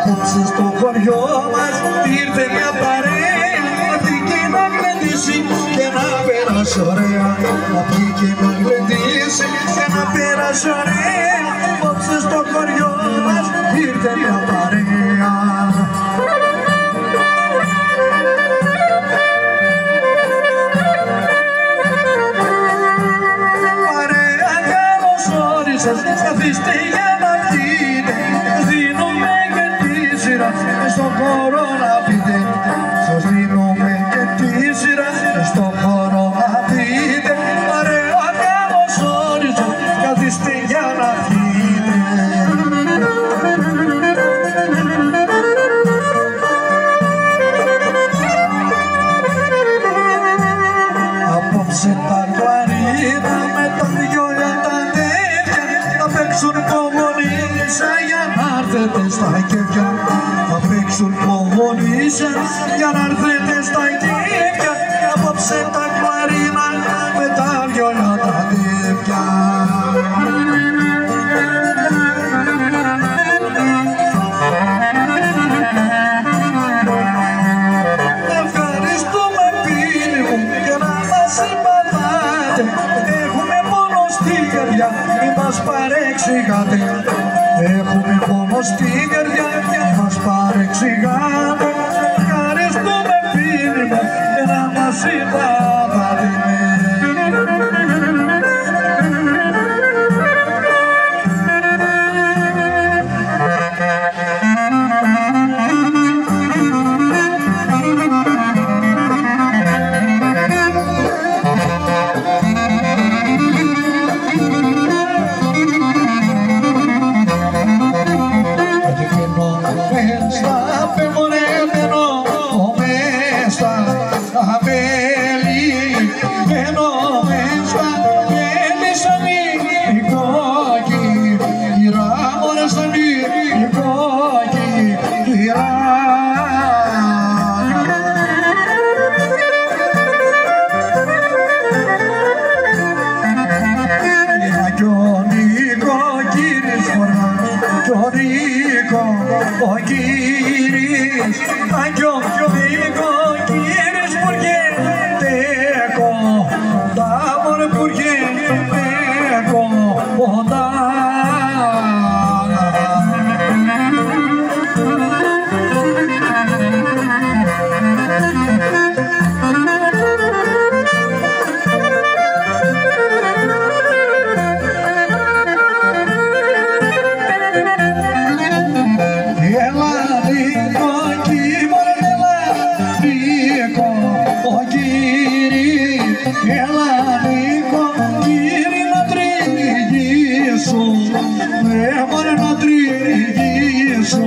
Απόψε στο χωριό μας ήρθε μια παρέα να βγει να γλεντήσει και να πέρασε ωραία. Να βγει να γλεντήσει και να πέρασε ωραία. Απόψε στο χωριό μας ήρθε μια παρέα. Παρέα καλώς όρισες, καθίστε για να πείτε. Δίνουμε και τη σειρά στον χώρο να πείτε. Σας δίνουμε και τη σειρά στον χώρο να πείτε. Παρέα καλώς όρισες, καθίστε για να πείτε. Απόψε τα κλαρίνα με τα δυο για τα τέτοια θα παίξουν κομμονίσια για να έρθετε στα κέφια. Θα παίξουν κομμονίσια για να έρθετε στα κέφια. Απόψε τα κλαρίνα με τα δυο για τα τέτοια. Ευχαριστούμε φίλοι μου και να μας συμπαθάτε. Έχουμε πόνο στη καρδιά, μη μας παρεξηγάτε. Έχουμε πόνο στη καρδιά, μη μας παρεξηγάτε. Ευχαριστούμε φίλοι μου και να μας συμπαθάτε. Ο κύρις, πουργέ, τέκο, τάμορ πουργέ, τέκο, οντά. Μωρέ να τριγύσω,